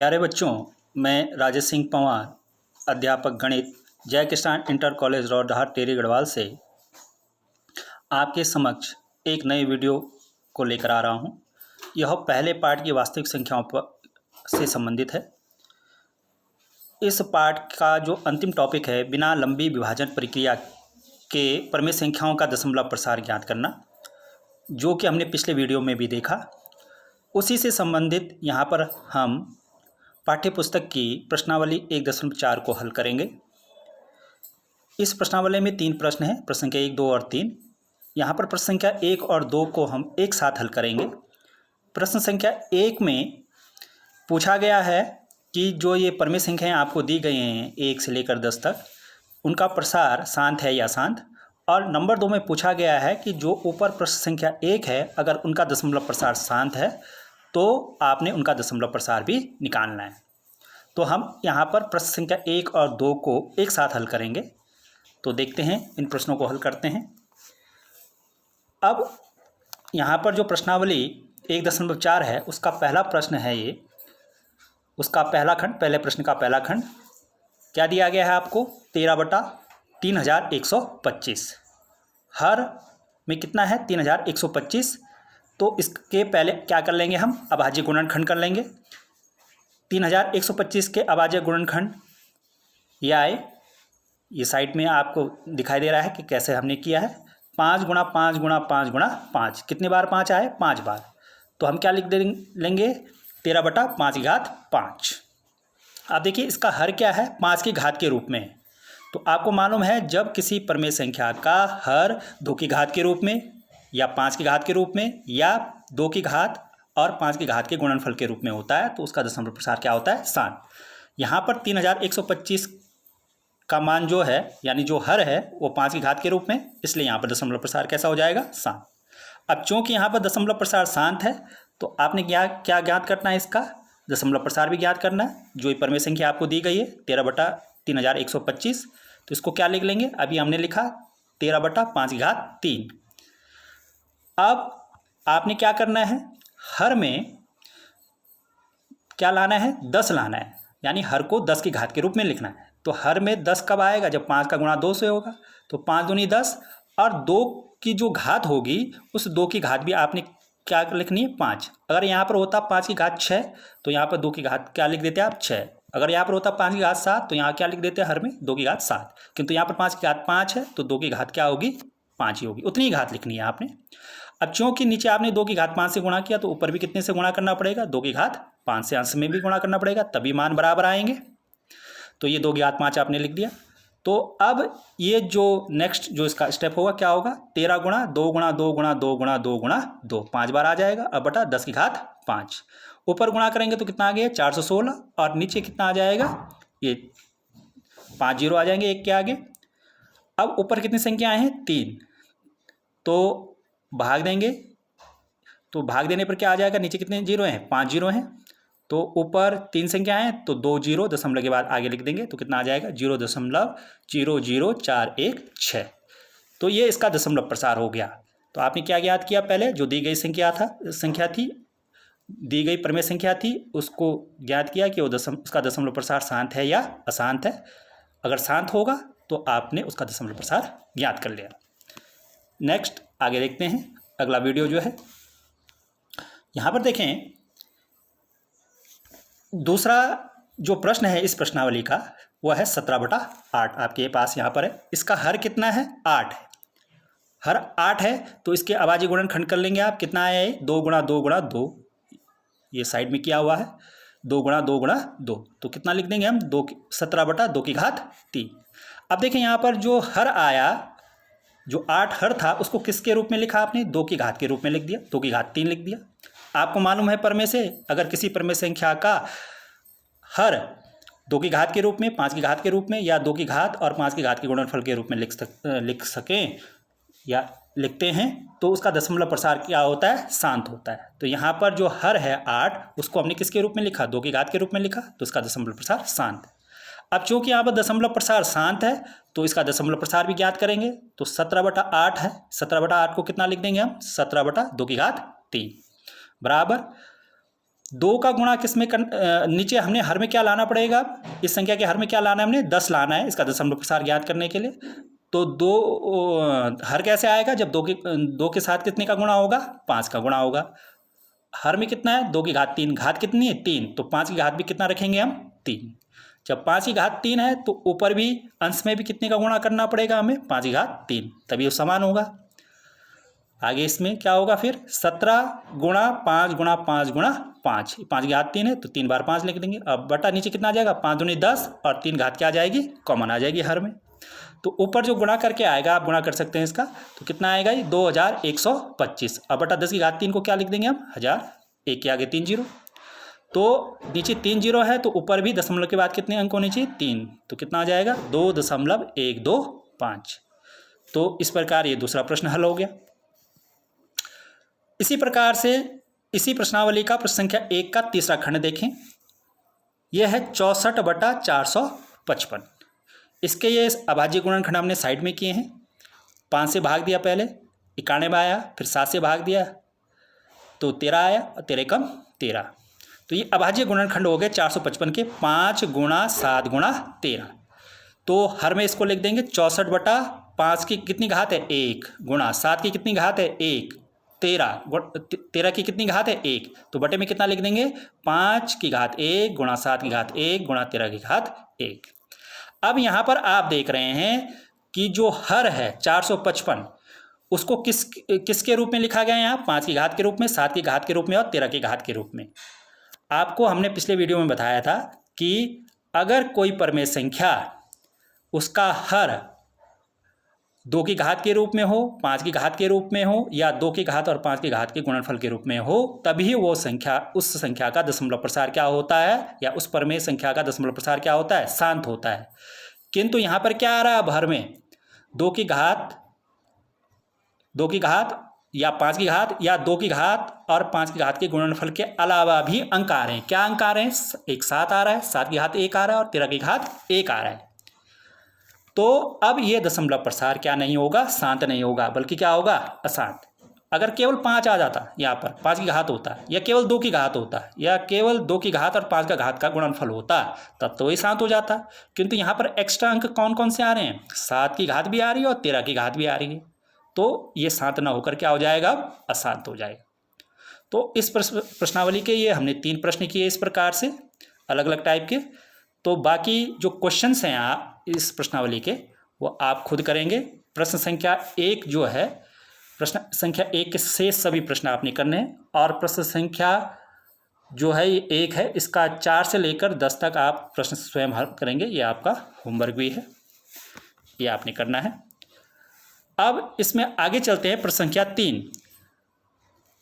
प्यारे बच्चों, मैं राजेश सिंह पंवार, अध्यापक गणित, जय किसान इंटर कॉलेज रौडहाट टेरी गढ़वाल से आपके समक्ष एक नए वीडियो को लेकर आ रहा हूं। यह पहले पार्ट की वास्तविक संख्याओं पर से संबंधित है। इस पार्ट का जो अंतिम टॉपिक है, बिना लंबी विभाजन प्रक्रिया के प्रमेय संख्याओं का दशमलव प्रसार ज्ञात करना, जो कि हमने पिछले वीडियो में भी देखा, उसी से संबंधित यहाँ पर हम पाठ्यपुस्तक की प्रश्नावली 1.4 को हल करेंगे। इस प्रश्नावली में 3 प्रश्न हैं, प्रश्न संख्या 1, 2 और 3। यहाँ पर प्रश्न संख्या 1 और 2 को हम एक साथ हल करेंगे। प्रश्न संख्या 1 में पूछा गया है कि जो ये प्रमेय संख्याएं आपको दी गई हैं 1 से लेकर 10 तक, उनका प्रसार शांत है या अशांत। और नंबर 2 में पूछा गया है कि जो ऊपर प्रश्न संख्या 1 है, अगर उनका दशमलव प्रसार शांत है तो आपने उनका दशमलव प्रसार भी निकालना है। तो हम यहाँ पर प्रश्न संख्या 1 और 2 को एक साथ हल करेंगे। तो देखते हैं, इन प्रश्नों को हल करते हैं। अब यहाँ पर जो प्रश्नावली 1.4 है, उसका पहला प्रश्न है ये, उसका पहला खंड, पहले प्रश्न का पहला खंड क्या दिया गया है आपको? 13/3125। हर में कितना है? 3125। तो इसके पहले क्या कर लेंगे हम? अभाज्य गुणनखंड कर लेंगे। 3125 के अभाज्य गुणनखंड ये आए, ये साइड में आपको दिखाई दे रहा है कि कैसे हमने किया है। 5 गुणा 5 गुणा 5 गुणा 5। कितने बार 5 आए? 5 बार। तो हम क्या लिख लेंगे? 13/5 अब देखिए, इसका हर क्या है? 5 की घात के रूप में। तो आपको मालूम है, जब किसी प्रमेय संख्या का हर 2 की घात के रूप में या 5 की घात के रूप में या 2 की घात और 5 की घात के गुणनफल के रूप में होता है, तो उसका दशमलव प्रसार क्या होता है? शांत। यहाँ पर 3125 का मान जो है, यानी जो हर है, वो 5 की घात के रूप में, इसलिए यहाँ पर दशमलव प्रसार कैसा हो जाएगा? शांत। अब चूंकि यहाँ पर दशमलव प्रसार शांत है, तो आपने क्या ज्ञात करना है? इसका दशमलव प्रसार भी ज्ञात करना है। जो प्रमेय संख्या आपको दी गई है 13/3125, तो इसको क्या लिख लेंगे? अभी हमने लिखा 13/5 अब आपने क्या करना है? हर में क्या लाना है? 10 लाना है, यानी हर को 10 की घात के रूप में लिखना है। तो हर में 10 कब आएगा? जब 5 का गुणा 2 से होगा। तो 5 दूनी 10, और 2 की जो घात होगी, उस 2 की घात भी आपने क्या लिखनी है? 5। अगर यहाँ पर होता 5 की घात 6, तो यहाँ पर 2 की घात क्या लिख देते आप? 6। अगर यहाँ पर होता 5 की घात 7, तो यहाँ क्या लिख देते हैं? हर में 2 की घात 7। किंतु यहाँ पर 5 की घात 5 है, तो 2 की घात क्या होगी? 5 ही होगी। उतनी ही घात लिखनी है आपने। अब चूंकि नीचे आपने 2 की घात 5 से गुणा किया, तो ऊपर भी कितने से गुणा करना पड़ेगा? 2 की घात 5 से अंश में भी गुणा करना पड़ेगा, तभी मान बराबर आएंगे। तो ये 2 की घात 5 आपने लिख दिया। तो अब ये जो नेक्स्ट जो इसका स्टेप होगा, क्या होगा? 13 गुणा 2 गुणा 2 गुणा 2 गुणा 2 गुणा 2, 5 बार आ जाएगा। अब बटा 10 की घात 5। ऊपर गुणा करेंगे तो कितना आ गया? 416। और नीचे कितना आ जाएगा? ये 5 जीरो आ जाएंगे एक के आगे। अब ऊपर कितनी संख्याएं हैं? 3। तो भाग देंगे, तो भाग देने पर क्या आ जाएगा? नीचे कितने जीरो हैं? 5 जीरो हैं। तो ऊपर 3 संख्या है, तो 2 जीरो दशमलव के बाद आगे लिख देंगे, तो कितना आ जाएगा? 0.00416। तो ये इसका दशमलव प्रसार हो गया। तो आपने क्या ज्ञात किया? पहले जो दी गई संख्या थी, दी गई प्रमेय संख्या थी, उसको ज्ञात किया कि वो उसका दशमलव प्रसार शांत है या अशांत है। अगर शांत होगा तो आपने उसका दशमलव प्रसार ज्ञात कर लिया। नेक्स्ट आगे देखते हैं, अगला वीडियो जो है यहाँ पर देखें। दूसरा जो प्रश्न है इस प्रश्नावली का, वह है 17/8 आपके पास यहाँ पर है। इसका हर कितना है? 8 है। हर 8 है, तो इसके अभाज्य गुणनखंड कर लेंगे आप। कितना आया है? 2 गुणा 2 गुणा 2, ये साइड में किया हुआ है, 2 गुणा 2 गुणा 2। तो कितना लिख देंगे हम? 17/2 की घात 3। अब देखें यहाँ पर जो हर आया, जो 8 हर था, उसको किसके रूप में लिखा आपने? 2 की घात के रूप में लिख दिया, 2 की घात 3 लिख दिया। आपको मालूम है प्रमेय से, अगर किसी प्रमेय संख्या का हर 2 की घात के रूप में, 5 की घात के रूप में या 2 की घात और 5 की घात के गुणनफल के रूप में लिख सकें या लिखते हैं, तो उसका दशमलव प्रसार क्या होता है? शांत होता है। तो यहाँ पर जो हर है 8, उसको हमने किसके रूप में लिखा? 2 की घात के रूप में लिखा, तो उसका दशमलव प्रसार शांत है। अब चूंकि यहाँ पर दशमलव प्रसार शांत है, तो इसका दशमलव प्रसार भी ज्ञात करेंगे। तो 17/8 है, 17/8 को कितना लिख देंगे हम? 17/2 की घात 3 बराबर 2 का गुणा किस में नीचे हमने हर में क्या लाना पड़ेगा, इस संख्या के हर में क्या लाना है, हमने 10 लाना है इसका दशमलव प्रसार ज्ञात करने के लिए। तो 2 हर कैसे आएगा, जब 2 के साथ कितने का गुणा होगा, 5 का गुणा होगा। हर में कितना है, 2 की घात 3, घात कितनी है 3, तो 5 की घात भी कितना रखेंगे हम 3। जब 5 की घात 3 है तो ऊपर भी अंश में भी कितने का गुणा करना पड़ेगा हमें, 5 की घात 3, तभी वो समान होगा। आगे इसमें क्या होगा फिर, 17 गुणा 5 गुणा 5 गुणा 5, 5 की घात 3 है तो 3 बार 5 लिख देंगे। अब बटा नीचे कितना आ जाएगा, 5 दूनी 10 और 3 घात क्या आ जाएगी, कॉमन आ जाएगी हर में। तो ऊपर जो गुणा करके आएगा, आप गुणा कर सकते हैं इसका, तो कितना आएगा ये 2125। अब बटा 10 की घात 3 को क्या लिख देंगे हम, 1000, 1 के आगे 3 जीरो, तो नीचे 3 जीरो है तो ऊपर भी दशमलव के बाद कितने अंक होने चाहिए, 3, तो कितना आ जाएगा 2.125। तो इस प्रकार ये दूसरा प्रश्न हल हो गया। इसी प्रकार से इसी प्रश्नावली का प्रश्न संख्या 1 का तीसरा खंड देखें। यह है 64/455। इसके ये अभाज्य गुणनखंड हमने साइड में किए हैं। 5 से भाग दिया, पहले 91 आया, फिर 7 से भाग दिया तो 13 आया, और 13 कम 13, तो ये अभाज्य गुणनखंड हो गए 455 के 5 गुणा 7 गुणा 13। तो हर में इसको लिख देंगे 64/5 की कितनी घात है 1 गुणा 7 की कितनी घात है 1, 13 की कितनी घात है 1, तो बटे में कितना लिख देंगे 5 की घात 1 गुणा 7 की घात 1 गुणा 13 की घात 1। अब यहाँ पर आप देख रहे हैं कि जो हर है 455 उसको किसके रूप में लिखा गया है, यहाँ 5 की घात के रूप में, 7 की घात के रूप में और 13 की घात के रूप में। आपको हमने पिछले वीडियो में बताया था कि अगर कोई परमेय संख्या उसका हर 2 की घात के रूप में हो, 5 की घात के रूप में हो, या 2 की घात और 5 की घात के गुणनफल के रूप में हो, तभी वो संख्या, उस संख्या का दशमलव प्रसार क्या होता है, या उस परमेय संख्या का दशमलव प्रसार क्या होता है, शांत होता है। किंतु यहाँ पर क्या आ रहा है, अब हर में 2 की घात या 5 की घात या 2 की घात और 5 की घात के गुणनफल के अलावा भी अंक आ रहे हैं। क्या अंक आ रहे हैं, एक 7 आ रहा है, 7 की घात 1 आ रहा है और 13 की घात 1 आ रहा है। तो अब ये दशमलव प्रसार क्या नहीं होगा, शांत नहीं होगा, बल्कि क्या होगा, अशांत। अगर केवल 5 आ जाता, यहाँ पर 5 की घात होता, या केवल 2 की घात होता, या केवल 2 की घात और 5 का घात का गुणनफल होता, तब तो ये शांत हो जाता। किंतु यहाँ पर एक्स्ट्रा अंक कौन कौन से आ रहे हैं, 7 की घात भी आ रही है और 13 की घात भी आ रही है, तो ये शांत ना होकर क्या हो जाएगा, अशांत हो जाएगा। तो इस प्रश्नावली के ये हमने 3 प्रश्न किए इस प्रकार से, अलग अलग टाइप के। तो बाकी जो क्वेश्चंस हैं आप इस प्रश्नावली के, वो आप खुद करेंगे। प्रश्न संख्या 1 जो है, प्रश्न संख्या 1 के शेष सभी प्रश्न आपने करने हैं, और प्रश्न संख्या जो है ये 1 है, इसका 4 से लेकर 10 तक आप प्रश्न स्वयं हल करेंगे। ये आपका होमवर्क भी है, ये आपने करना है। अब इसमें आगे चलते हैं प्रश्न संख्या 3।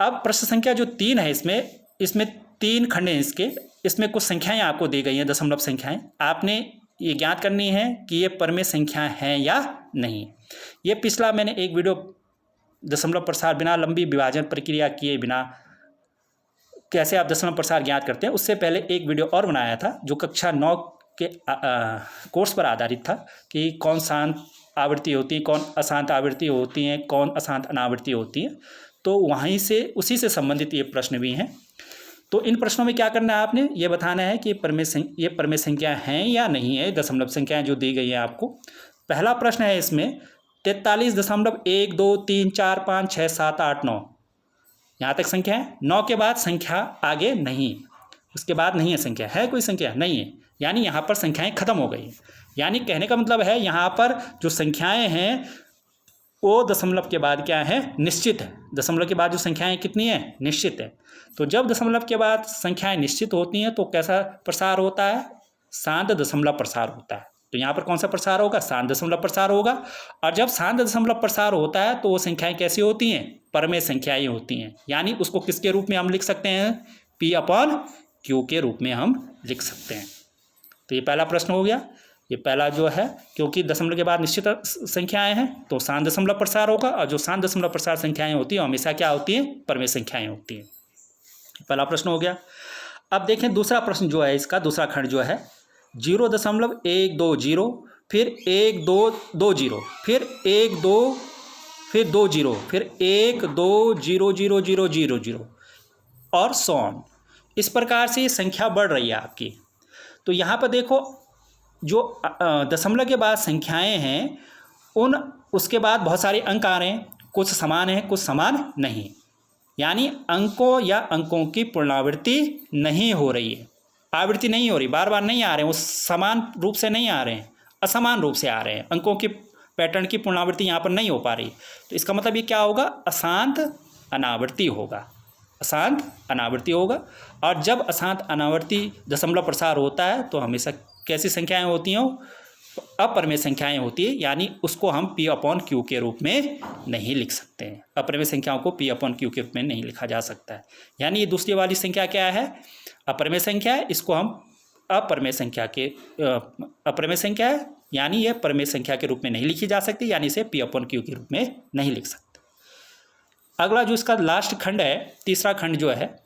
अब प्रश्न संख्या जो 3 है, इसमें 3 खंड हैं इसमें कुछ संख्याएं आपको दी गई हैं, दशमलव संख्याएं। आपने ये ज्ञात करनी है कि ये परमेय संख्याएं हैं या नहीं। ये पिछला मैंने एक वीडियो दशमलव प्रसार बिना लंबी विभाजन प्रक्रिया किए बिना कैसे आप दशमलव प्रसार ज्ञात करते हैं, उससे पहले एक वीडियो और बनाया था जो कक्षा 9 के कोर्स पर आधारित था कि कौन शांत आवृत्ति होती है, कौन अशांत आवृत्ति होती हैं, कौन अशांत अनावृत्ति होती है। तो वहीं से उसी से संबंधित ये प्रश्न भी हैं। तो इन प्रश्नों में क्या करना है, आपने ये बताना है कि ये परमेय संख्या हैं या नहीं है, दशमलव संख्याएं जो दी गई हैं आपको। पहला प्रश्न है इसमें 43.1 2 3 4 5 6 7 8 9, यहाँ तक संख्या है। 9 के बाद संख्या आगे नहीं, उसके बाद नहीं है संख्या, है कोई संख्या नहीं है, यानी यहाँ पर संख्याएं खत्म हो गई। यानी कहने का मतलब है यहाँ पर जो संख्याएं हैं वो दशमलव के बाद क्या है, निश्चित है। दशमलव के बाद जो संख्याएं कितनी है, निश्चित है। तो जब दशमलव के बाद संख्याएं निश्चित होती हैं तो कैसा प्रसार होता है, शांत दशमलव प्रसार होता है। तो यहाँ पर कौन सा प्रसार होगा, शांत दशमलव प्रसार होगा। और जब शांत दशमलव प्रसार होता है तो वो संख्याएं कैसी होती हैं, परमेय संख्याएं होती हैं। यानी उसको किसके रूप में हम लिख सकते हैं, P/Q के रूप में हम लिख सकते हैं। तो ये पहला प्रश्न हो गया। ये पहला जो है, क्योंकि दशमलव के बाद निश्चित संख्याएं हैं तो शांत दशमलव प्रसार होगा, और जो शांत दशमलव प्रसार संख्याएं होती हैं हमेशा क्या होती हैं, परमेय संख्याएं होती हैं। पहला प्रश्न हो गया। अब देखें दूसरा प्रश्न जो है, इसका दूसरा खंड जो है 0.120, फिर 1 2 2 0, फिर 1 2 फिर 2 0, फिर 1 2 0 0 0 0 0 और सो ऑन। इस प्रकार से संख्या बढ़ रही है आपकी। तो यहाँ पर देखो जो दशमलव के बाद संख्याएं हैं उसके बाद बहुत सारे अंक आ रहे हैं, कुछ समान हैं कुछ समान नहीं, यानी अंकों या अंकों की पुनरावृत्ति नहीं हो रही है, आवृत्ति नहीं हो रही, बार बार नहीं आ रहे हैं, वो समान रूप से नहीं आ रहे हैं, असमान रूप से आ रहे हैं, अंकों की पैटर्न की पुनरावृत्ति यहाँ पर नहीं हो पा रही। तो इसका मतलब ये क्या होगा, अशांत अनावृत्ति होगा, अशांत अनावृत्ति होगा। और जब अशांत अनावृत्ति दशमलव प्रसार होता है तो हमेशा कैसी संख्याएं होती हैं, अपरिमेय संख्याएं होती है, यानी उसको हम P/Q के रूप में नहीं लिख सकते हैं। अपरिमेय संख्याओं को P/Q के रूप में नहीं लिखा जा सकता है। यानी ये दूसरी वाली संख्या क्या है, अपरिमेय संख्या है, इसको हम अपरिमेय संख्या है, यानी यह परिमेय संख्या के रूप में नहीं लिखी जा सकती, यानी इसे P/Q के रूप में नहीं लिख सकते। अगला जो इसका लास्ट खंड है, तीसरा खंड जो है,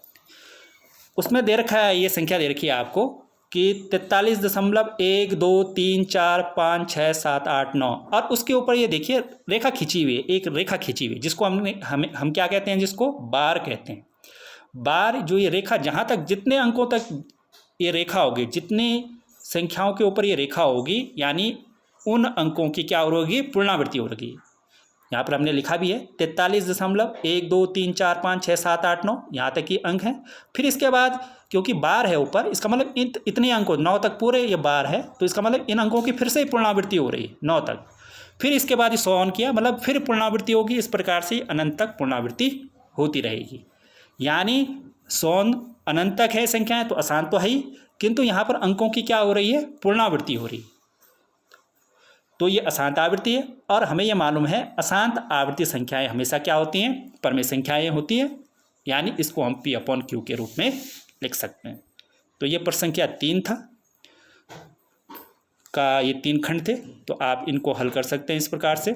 उसमें दे रखा है, ये संख्या दे रखी है आपको कि 43.123456789 और उसके ऊपर ये देखिए रेखा खींची हुई है, एक रेखा खींची हुई है, जिसको हम क्या कहते हैं, जिसको बार कहते हैं। बार जो ये रेखा, जहाँ तक जितने अंकों तक ये रेखा होगी, जितनी संख्याओं के ऊपर ये रेखा होगी, यानी उन अंकों की क्या होगी, पुनरावृत्ति होगी। यहाँ पर हमने लिखा भी है 43.123456789, यहाँ तक ये अंक हैं। फिर इसके बाद क्योंकि बार है ऊपर, इसका मतलब इतने अंकों 9 तक पूरे ये बार है, तो इसका मतलब इन अंकों की फिर से पुनरावृत्ति हो रही है 9 तक। फिर इसके बाद ये 100 ऑन किया, मतलब फिर पुनरावृत्ति होगी। इस प्रकार से अनंत तक पुनरावृत्ति होती रहेगी। यानी 100 अनंत तक है संख्याएं, तो अशांत तो है ही, किंतु यहाँ पर अंकों की क्या हो रही है, पुनरावृत्ति हो रही। तो ये अशांत आवृत्ति है, और हमें ये मालूम है अशांत आवृत्ति संख्याएं हमेशा क्या होती हैं, परिमेय संख्याएं होती हैं, यानी इसको हम P/Q के रूप में लिख सकते हैं। तो ये प्रश्न संख्या 3 था का, ये 3 खंड थे, तो आप इनको हल कर सकते हैं इस प्रकार से।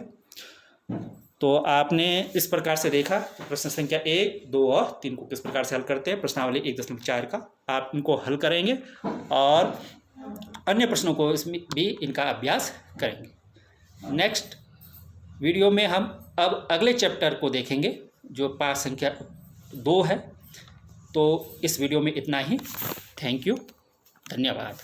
तो आपने इस प्रकार से देखा प्रश्न संख्या 1, 2 और 3 को किस प्रकार से हल करते हैं, प्रश्नावली 1.4 का आप इनको हल करेंगे और अन्य प्रश्नों को इसमें भी इनका अभ्यास करेंगे। नेक्स्ट वीडियो में हम अब अगले चैप्टर को देखेंगे जो पाठ संख्या 2 है। तो इस वीडियो में इतना ही। थैंक यू, धन्यवाद।